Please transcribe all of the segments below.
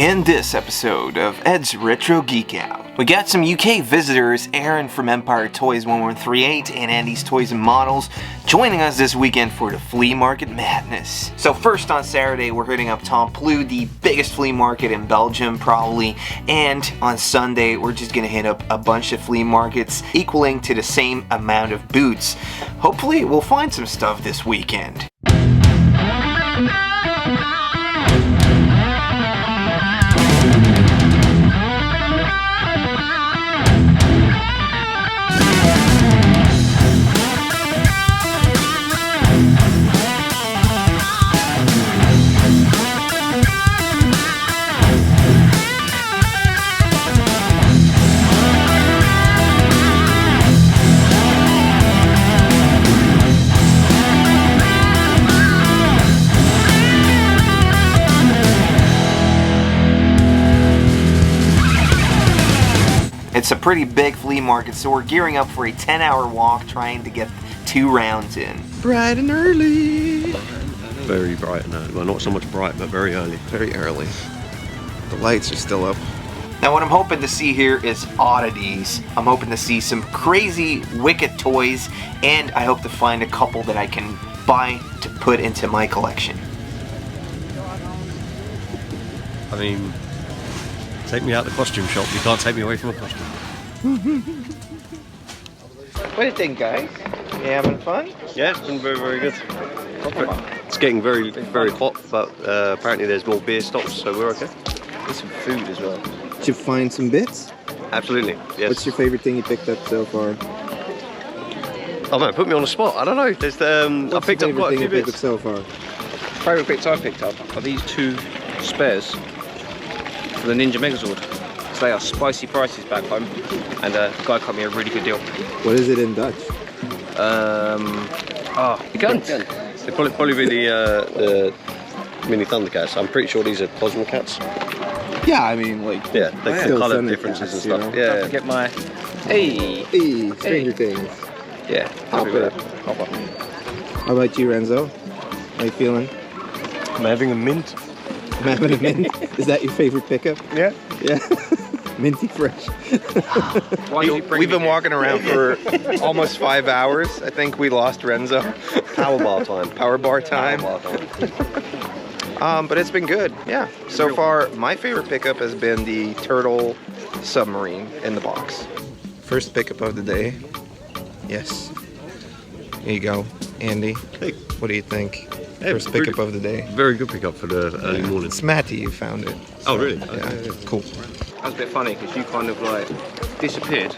In this episode of Ed's Retro Geek Out, we got some UK visitors, Aaron from Empire Toys 1138 and Andy's Toys and Models, joining us this weekend for the flea market madness. So first on Saturday, we're hitting up Temploux, the biggest flea market in Belgium probably, and on Sunday, we're just gonna hit up a bunch of flea markets equaling to the same amount of booths. Hopefully, we'll find some stuff this weekend. It's a pretty big flea market, so we're gearing up for a 10-hour walk trying to get 2 rounds in. Bright and early. Very bright and early. Well, not so much bright, but very early. Very early. The lights are still up. Now what I'm hoping to see here is oddities. I'm hoping to see some crazy, wicked toys, and I hope to find a couple that I can buy to put into my collection. I mean, take me out the costume shop, you can't take me away from a costume. What do you think, guys? You having fun? Yeah, it's been very, very good. It's getting very, very hot, but apparently there's more beer stops, so we're okay. There's some food as well. Did you find some bits? Absolutely, yes. What's your favorite thing you picked up so far? Oh man, put me on the spot. I don't know. There's I picked up quite a few bits. Picked up so far? Favourite bits I picked up are these 2 spares for the Ninja Megazord. So they are spicy prices back home, and the guy cut me a really good deal. What is it in Dutch? The guns. They probably be the mini Thundercats. I'm pretty sure these are Cosmocats. Yeah, I mean, like... Yeah, they still colour differences and stuff. You know? Yeah. Don't forget my... Hey, Stranger Things. Yeah, Happy with it. How about you, Renzo? How you feeling? I'm having a mint. I'm having a mint. Is that your favorite pickup? Yeah. Yeah. Minty fresh. We've been walking around for almost 5 hours. I think we lost Renzo. Power bar time. Power bar time. But it's been good, yeah. So far, my favorite pickup has been the Turtle submarine in the box. First pickup of the day. Yes. Here you go, Andy. Hey. What do you think? Hey, First pickup of the day. Very good pickup for the early morning. It's Matti, you found it. Oh, really? Yeah, cool. That was a bit funny because you kind of like disappeared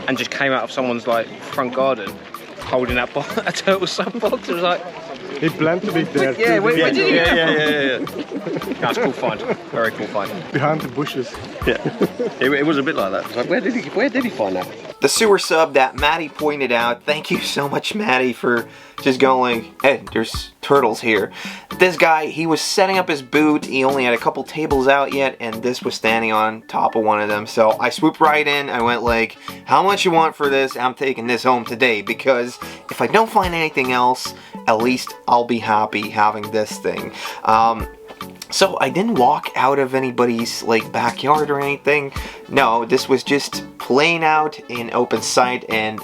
and just came out of someone's like front garden holding that a turtle sub box. It was like... He planned to be there. Yeah, where did you get Yeah. That's a cool find. Very cool find. Behind the bushes. Yeah. It was a bit like that. It was like, where did he find that? The sewer sub that Matti pointed out, thank you so much, Matti, for just going, hey, there's turtles here. This guy, he was setting up his booth, he only had a couple tables out yet, and this was standing on top of one of them. So I swooped right in, I went like, how much you want for this? I'm taking this home today, because if I don't find anything else, at least I'll be happy having this thing. So I didn't walk out of anybody's like backyard or anything. No, this was just playing out in open sight, and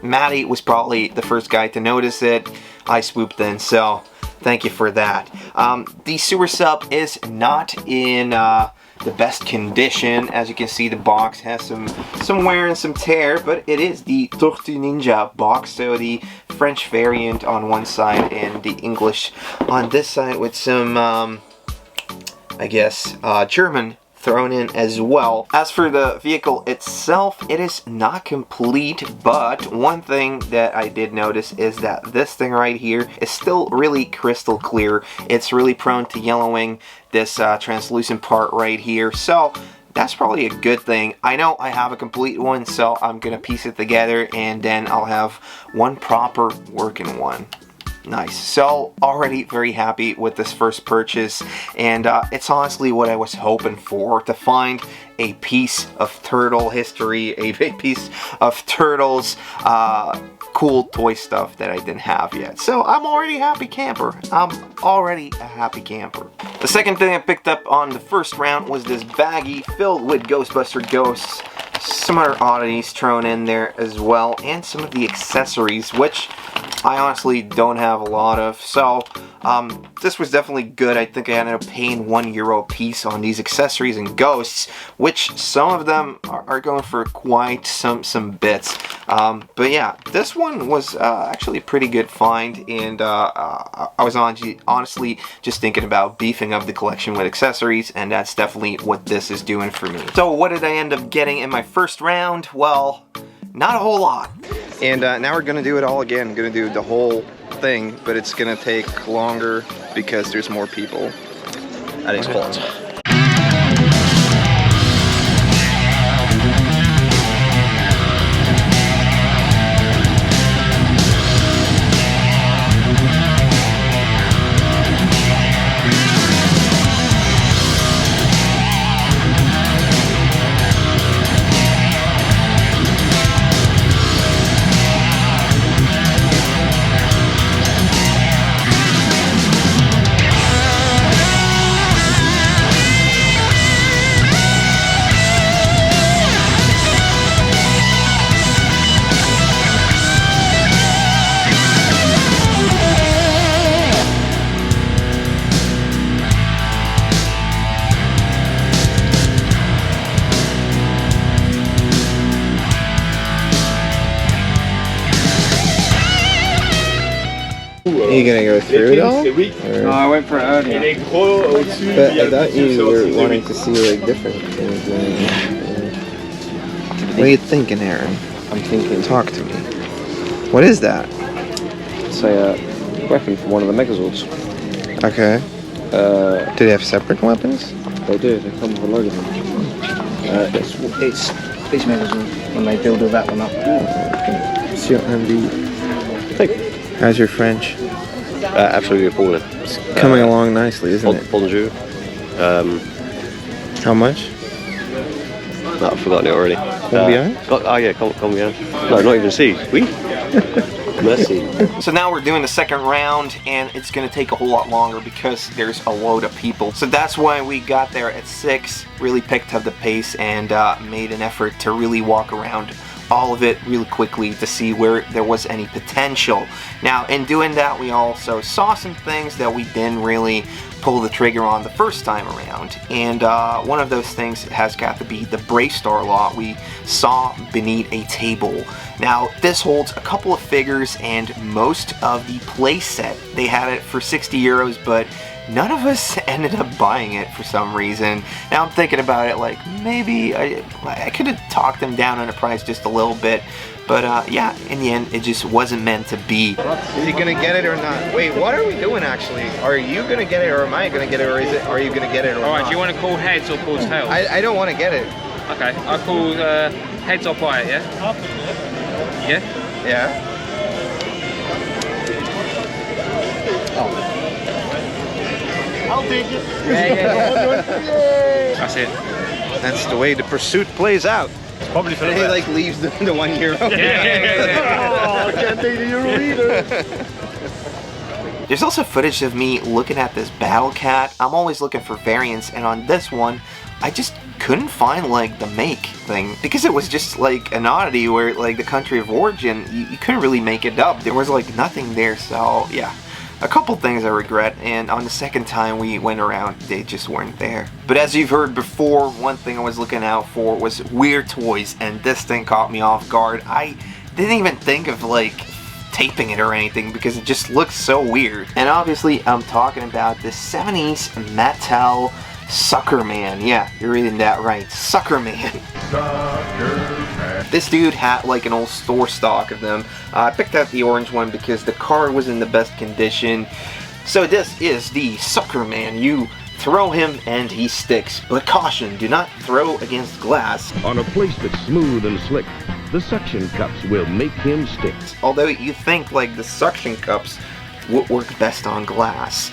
Matti was probably the first guy to notice it. I swooped in, so thank you for that. The sewer sub is not in the best condition. As you can see, the box has some wear and some tear, but it is the Tortue Ninja box, so the French variant on one side and the English on this side with some I guess German thrown in as well. As for the vehicle itself, it is not complete, but one thing that I did notice is that this thing right here is still really crystal clear. It's really prone to yellowing, this translucent part right here, so that's probably a good thing. I know I have a complete one, so I'm gonna piece it together and then I'll have one proper working one. Nice. So already very happy with this first purchase, and it's honestly what I was hoping for, to find a piece of turtle history, a piece of turtles cool toy stuff that I didn't have yet. So I'm already a happy camper. I'm already a happy camper. The second thing I picked up on the first round was this baggie filled with Ghostbuster ghosts, some other oddities thrown in there as well, and some of the accessories, which I honestly don't have a lot of. So this was definitely good. I think I ended up paying €1 a piece on these accessories and ghosts, which some of them are going for quite some bits. But yeah, this one was actually a pretty good find, and I was honestly just thinking about beefing up the collection with accessories, and that's definitely what this is doing for me. So what did I end up getting in my first round? Well, not a whole lot. And now we're gonna do it all again. Gonna do the whole thing, but it's gonna take longer because there's more people at its quads. Are you gonna go through it all? No, I went for it earlier. But I thought you were wanting to see like different things. What are you thinking, Aaron? I'm thinking. Talk to me. What is that? It's a weapon from one of the Megazords. Okay. Do they have separate weapons? They do. They come with a load of them. It's this Megazord when they build that one up. How's your French? Absolutely appalling. It's coming along nicely, isn't it? Bonjour. How much? No, I've forgotten it already. Combien? Oh yeah, combien. No, not even see. Oui. Merci. So now we're doing the second round, and it's going to take a whole lot longer because there's a load of people. So that's why we got there at 6, really picked up the pace, and made an effort to really walk around all of it really quickly to see where there was any potential. Now, in doing that, we also saw some things that we didn't really pull the trigger on the first time around, and one of those things has got to be the Bravestar lot we saw beneath a table. Now, this holds a couple of figures and most of the play set. They had it for €60, but none of us ended up buying it for some reason. Now I'm thinking about it, like maybe I could have talked them down on the price just a little bit, but yeah, in the end it just wasn't meant to be. Is he gonna get it or not? Wait, what are we doing actually? Are you gonna get it, or am I gonna get it, or are you gonna get it or not? Alright, do you want to call heads or call tails? I don't want to get it. Okay, I'll call heads or buy it, yeah? Yeah? Yeah. I'll take it. That's it. That's the way the pursuit plays out. It's probably for the He best. like leaves the €1. Oh, I can't take the euro either. There's also footage of me looking at this Battle Cat. I'm always looking for variants, and on this one, I just couldn't find like the make thing, because it was just like an oddity where like the country of origin, you couldn't really make it up. There was like nothing there, so yeah. A couple things I regret, and on the second time we went around, they just weren't there. But as you've heard before, one thing I was looking out for was weird toys, and this thing caught me off guard. I didn't even think of like taping it or anything because it just looks so weird. And obviously I'm talking about the 70s Mattel Sucker Man. Yeah, you're reading that right. Sucker Man. This dude had like an old store stock of them. I picked out the orange one because the card was in the best condition. So this is the Sucker Man. You throw him and he sticks. But caution, do not throw against glass. On a place that's smooth and slick, the suction cups will make him stick. Although you think like the suction cups would work best on glass.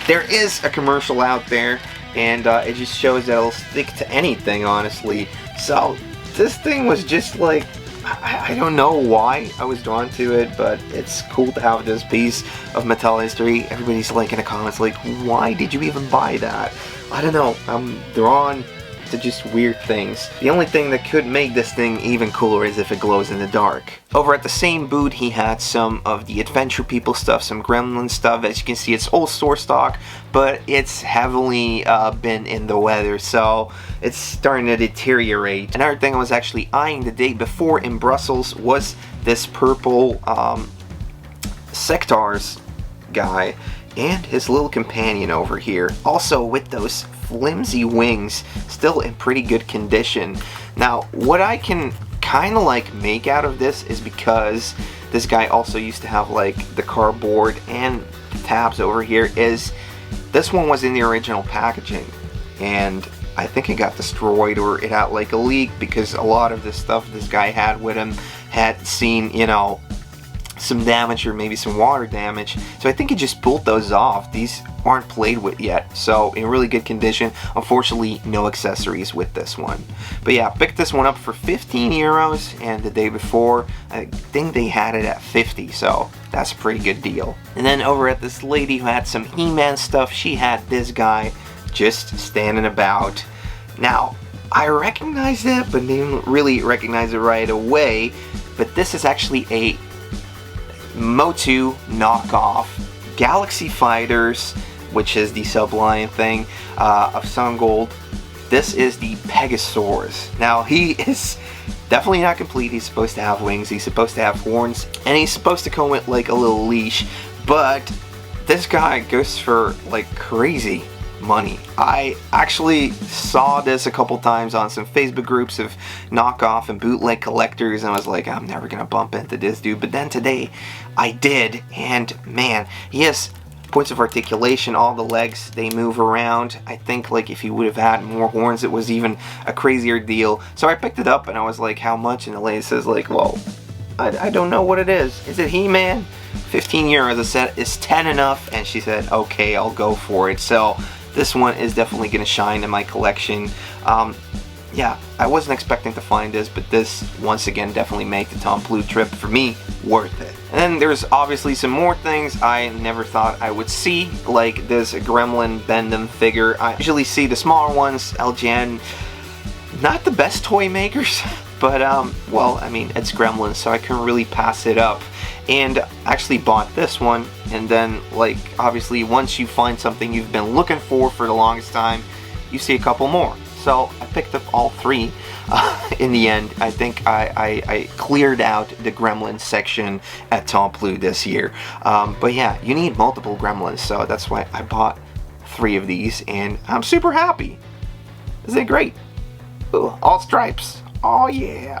There is a commercial out there, and it just shows that it'll stick to anything, honestly. So this thing was just like I don't know why I was drawn to it, but it's cool to have this piece of Mattel history. Everybody's like in the comments like, why did you even buy that? I don't know, I'm drawn to just weird things. The only thing that could make this thing even cooler is if it glows in the dark. Over at the same booth, he had some of the Adventure People stuff, some Gremlin stuff. As you can see, it's old store stock, but it's heavily been in the weather, so it's starting to deteriorate. Another thing I was actually eyeing the day before in Brussels was this purple Sectaurs guy and his little companion over here, also with those flimsy wings, still in pretty good condition. Now, what I can kind of like make out of this is because this guy also used to have like the cardboard and the tabs over here, is this one was in the original packaging, and I think it got destroyed or it had like a leak because a lot of the stuff this guy had with him had seen, you know, some damage or maybe some water damage, so I think he just pulled those off. These aren't played with yet, so in really good condition. Unfortunately, no accessories with this one, but yeah, picked this one up for 15 euros, and the day before I think they had it at 50, so that's a pretty good deal. And then over at this lady who had some He-Man stuff, she had this guy just standing about. Now, I recognized it, but didn't really recognize it right away, but this is actually a MOTU knockoff Galaxy Fighters, which is the Sublime thing of Sun Gold. This is the Pegasaurus. Now, he is definitely not complete. He's supposed to have wings, he's supposed to have horns, and he's supposed to come with like a little leash, but this guy goes for like crazy money. I actually saw this a couple times on some Facebook groups of knockoff and bootleg collectors, and I was like, I'm never gonna bump into this dude. But then today I did, and man, he has points of articulation. All the legs, they move around. I think like if he would have had more horns, it was even a crazier deal. So I picked it up and I was like, how much? And the lady says like, well, I don't know what it is. Is it He-Man? 15 euros. I said, is 10 enough? And she said, okay, I'll go for it. So this one is definitely going to shine in my collection. Yeah, I wasn't expecting to find this, but this, once again, definitely made the Temploux trip, for me, worth it. And then there's obviously some more things I never thought I would see, like this Gremlin Bendham figure. I usually see the smaller ones, LGN, not the best toy makers, but, well, I mean, it's Gremlins, so I couldn't really pass it up. And actually bought this one, and then like obviously once you find something you've been looking for the longest time, you see a couple more. So I picked up all three in the end. I think I cleared out the Gremlins section at Temploux this year. But yeah, you need multiple Gremlins, so that's why I bought 3 of these, and I'm super happy. Isn't it great? Ooh, all stripes. Oh yeah.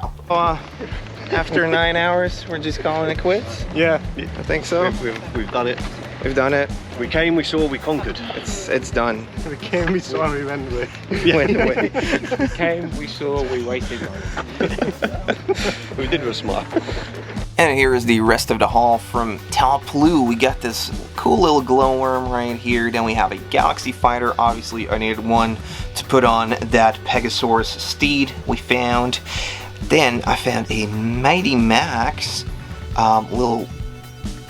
After 9 hours, we're just calling it quits? Yeah, I think so. We've done it. We've done it. We came, we saw, we conquered. It's done. we came, we saw, we went away. We went away. We came, we saw, we waited. We did with a smile. And here is the rest of the haul from Temploux. We got this cool little glowworm right here. Then we have a Galaxy Fighter. Obviously, I needed one to put on that Pegasaurus steed we found. Then I found a Mighty Max little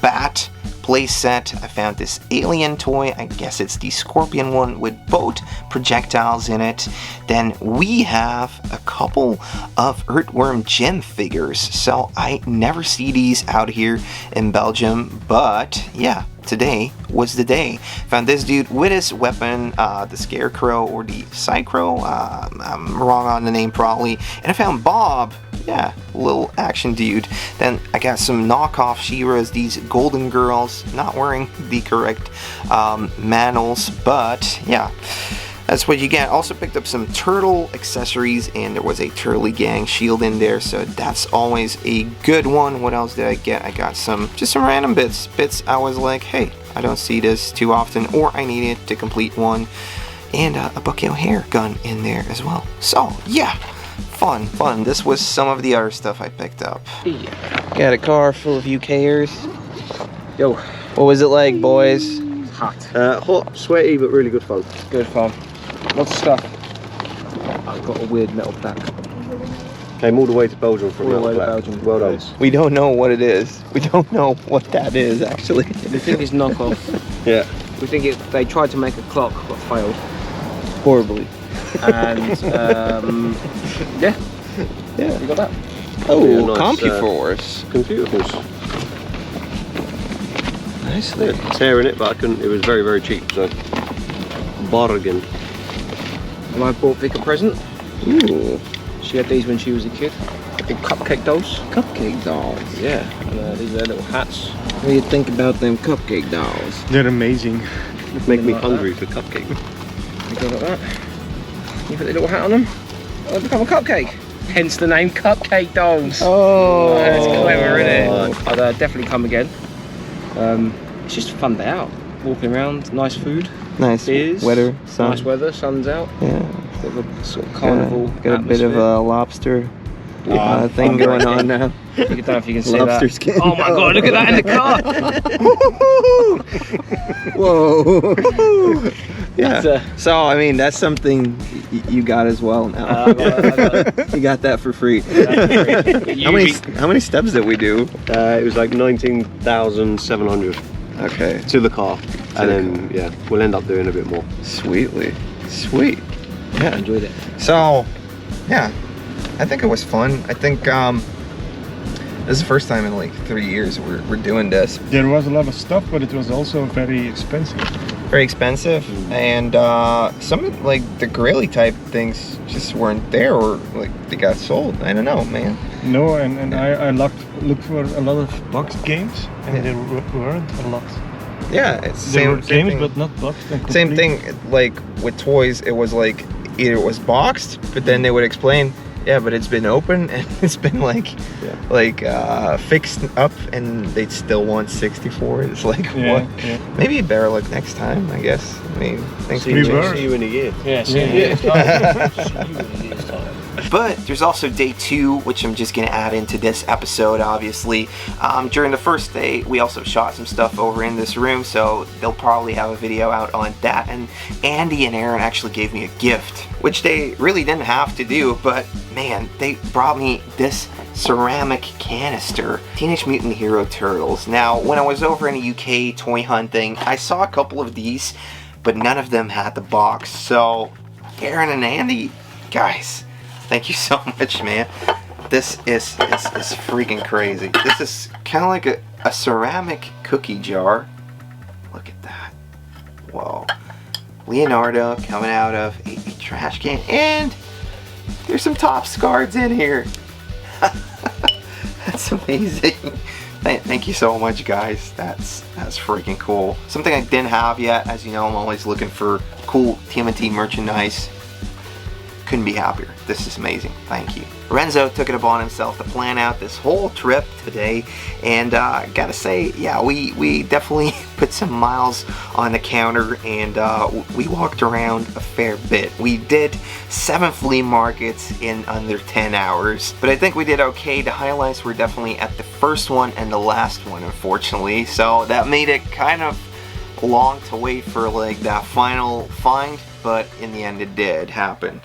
bat play set. I found this alien toy. I guess it's the Scorpion one with both projectiles in it. Then we have a couple of Earthworm gem figures. So I never see these out here in Belgium, but yeah, today was the day. Found this dude with his weapon, the Scarecrow or the Psychro. I'm wrong on the name probably. And I found Bob. Yeah, little action dude. Then I got some knockoff She-Ras, these Golden Girls, not wearing the correct mantle, but yeah, that's what you get. Also picked up some turtle accessories, and there was a Turtley Gang shield in there, so that's always a good one. What else did I get? I got just some random bits I was like, hey, I don't see this too often, or I need it to complete one, and a Bucky O'Hare gun in there as well. So yeah, fun. This was some of the other stuff I picked up. Got a car full of UKers. Yo, what was it like, boys? hot. Hot, sweaty, but really good fun. Good fun. Lots of stuff. I've got a weird metal plaque. Came all the way to Belgium for All the way to another Belgium. Well done. We don't know what it is. We don't know what that is actually. We think it's knockoff. Yeah. We think they tried to make a clock but failed. Horribly. And yeah, Yeah. you got that. Oh, Be a nice, CompuForce. Computer force. Nicely. Yeah, tearing it, but I couldn't. It was very, very cheap. So bargain. And I bought Vic a present. Ooh. She had these when she was a kid. The big cupcake dolls. Cupcake dolls. Yeah. And these are their little hats. What do you think about them cupcake dolls? They're amazing. Make me Like hungry for cupcake. You go like that. You put the little hat on them. Oh, they become a cupcake. Hence the name Cupcake Dolls. Oh, That's clever, isn't it? Right. I'd definitely come again. It's just a fun day out. Walking around, nice food, nice beers, weather, sun. nice weather, sun's out. Yeah. Bit of a sort of carnival Got a bit of atmosphere. a lobster thing going on now. You don't know if you can see Lobster that. skin. Oh my god, look at that in the car! Whoa. Yeah. That's So I mean, that's something you got as well now. I got You got that for free. You How many steps did we do? It was like 19,700 Okay. to the car, the and then yeah, we'll end up doing a bit more. Sweetly. Sweet. Yeah. enjoyed it. So, yeah, I think it was fun. I think this is the first time in like 3 years we're doing this. There was a lot of stuff, but it was also very expensive. Very expensive, and some of like the grilly type things just weren't there, or like they got sold. I don't know, man. No, and I looked for a lot of boxed games, and there weren't a lot. Yeah, it's There were same games, thing. but not boxed. And Same complete. thing, like with toys, it was like either it was boxed, but then they would explain, yeah, but it's been open and it's been like fixed up, and they'd still want 64. It's like, Yeah, what? yeah. Maybe you better look next time, I guess. I mean, thanks See for We you, were. see you in a year. Yeah, But there's also day 2, which I'm just gonna add into this episode, obviously. During the first day, we also shot some stuff over in this room, so they'll probably have a video out on that. And Andy and Aaron actually gave me a gift, which they really didn't have to do, but man, they brought me this ceramic canister, Teenage Mutant Hero Turtles. Now, when I was over in the UK toy hunting, I saw a couple of these, but none of them had the box. So, Aaron and Andy, guys, thank you so much, man. This is freaking crazy. This is kind of like a ceramic cookie jar. Look at that. Whoa. Leonardo coming out of a trash can, and there's some Topps cards in here. That's amazing. Thank you so much, guys. That's freaking cool. Something I didn't have yet. As you know, I'm always looking for cool TMNT merchandise. Couldn't be happier. This is amazing. Thank you. Renzo took it upon himself to plan out this whole trip today, and gotta say, yeah, we definitely put some miles on the counter, and we walked around a fair bit. We did 7 flea markets in under 10 hours, but I think we did okay. The highlights were definitely at the first one and the last one, unfortunately, so that made it kind of long to wait for like that final find, but in the end it did happen.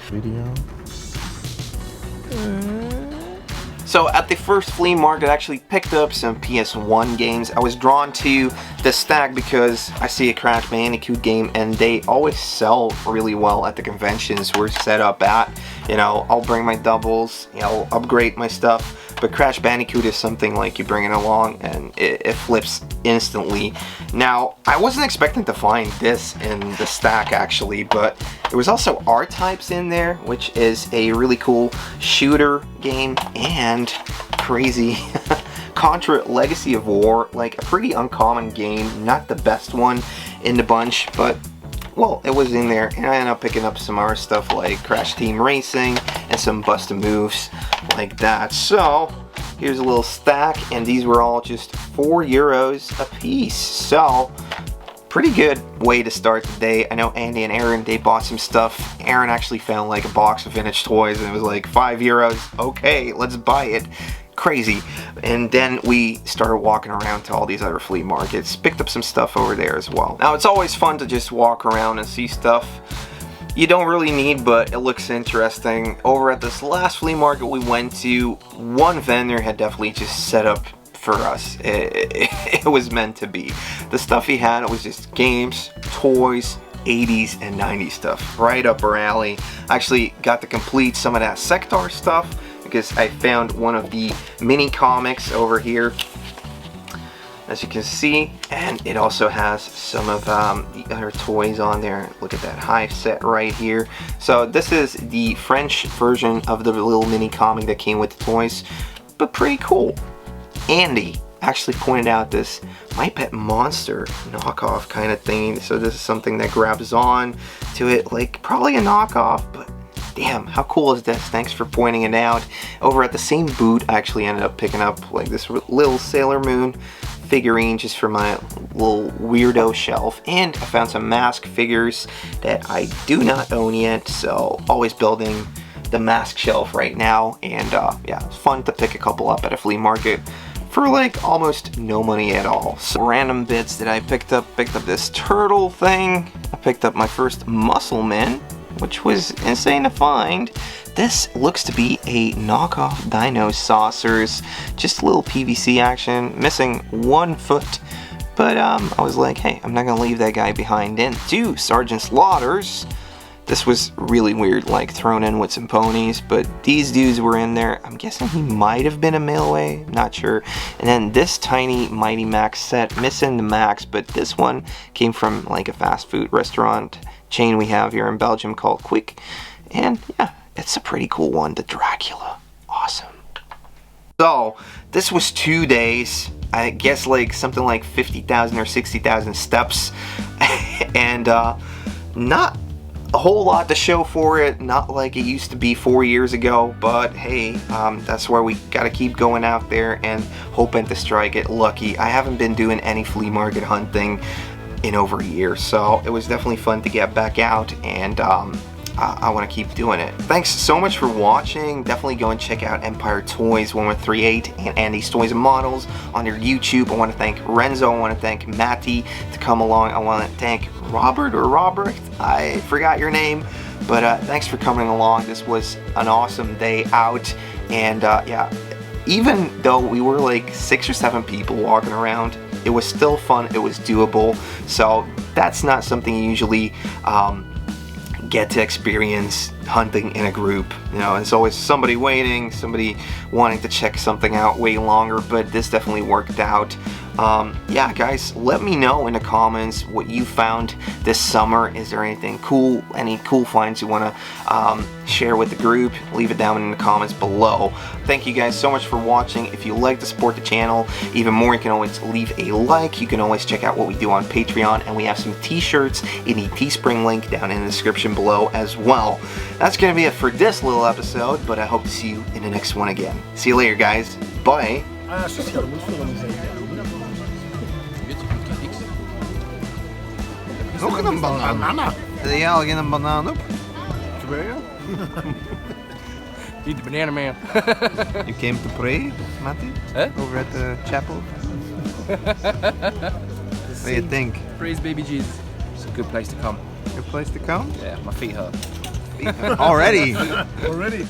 So at the first flea market, I actually picked up some PS1 games. I was drawn to the stack because I see a Crash Bandicoot game, and they always sell really well at the conventions we're set up at. You know, I'll bring my doubles, you know, upgrade my stuff, but Crash Bandicoot is something like you bring it along and it flips instantly. Now, I wasn't expecting to find this in the stack actually, but there was also R-Types in there, which is a really cool shooter game, and crazy Contra Legacy of War, like a pretty uncommon game, not the best one in the bunch, but well, it was in there, and I ended up picking up some other stuff like Crash Team Racing and some busted moves like that. So here's a little stack, and these were all just €4 a piece. So pretty good way to start the day. I know Andy and Aaron, they bought some stuff. Aaron actually found like a box of vintage toys, and it was like €5. Okay, let's buy it. Crazy. And then we started walking around to all these other flea markets, picked up some stuff over there as well. Now, it's always fun to just walk around and see stuff. you don't really need, but it looks interesting. Over at this last flea market we went to, one vendor had definitely just set up for us. It was meant to be. The stuff he had, it was just games, toys, 80s and 90s stuff. Right up our alley. I actually got to complete some of that Sectaurs stuff because I found one of the mini comics over here, as you can see, and it also has some of the other toys on there. Look at that Hive set right here. So this is the French version of the little mini comic that came with the toys, but pretty cool. Andy actually pointed out this My Pet Monster knockoff kind of thing. So this is something that grabs on to it like probably a knockoff, but damn, how cool is this? Thanks for pointing it out. Over at the same booth, I actually ended up picking up like this little Sailor Moon figurine just for my little weirdo shelf, and I found some mask figures that I do not own yet, so always building the mask shelf right now. And yeah, it's fun to pick a couple up at a flea market for like almost no money at all. So random bits that I picked up this turtle thing. I picked up my first Muscle Man, which was insane to find. This looks to be a knockoff Dino Saucers, just a little PVC action, missing one foot, but I was like, hey, I'm not gonna leave that guy behind. And two Sergeant Slaughters. This was really weird, like thrown in with some ponies, but these dudes were in there. I'm guessing he might have been a mailway, not sure. And then this tiny Mighty Max set, missing the Max, but this one came from like a fast food restaurant chain we have here in Belgium called Quick. And yeah, it's a pretty cool one, the Dracula. Awesome. So this was 2 days. I guess like something like 50,000 or 60,000 steps. And not a whole lot to show for it, not like it used to be 4 years ago, but hey, that's where we gotta keep going out there and hoping to strike it lucky. I haven't been doing any flea market hunting in over a year, so it was definitely fun to get back out, and I want to keep doing it. Thanks so much for watching. Definitely go and check out Empire Toys 1138 and Andy's Toys and Models on their YouTube. I want to thank Renzo. I want to thank Matti to come along. I want to thank Robert, I forgot your name, but thanks for coming along. This was an awesome day out, and yeah, even though we were like 6 or 7 people walking around, it was still fun. It was doable. So that's not something you usually get to experience hunting in a group. You know, it's always somebody waiting, somebody wanting to check something out way longer, but this definitely worked out. Yeah, guys, let me know in the comments what you found this summer. Is there anything cool, any cool finds you want to share with the group? Leave it down in the comments below. Thank you guys so much for watching. If you like to support the channel even more, you can always leave a like. You can always check out what we do on Patreon, and we have some t-shirts in the Teespring link down in the description below as well. That's going to be it for this little episode, but I hope to see you in the next one again. See you later, guys. Bye. Nog een banaan. Heb jij al geen banaan op? Eat the banana man. You came to pray, Matti? Huh? Over at the chapel? What do you think? Praise baby Jesus. It's a good place to come. Good place to come? Yeah, my feet hurt. Already? Already?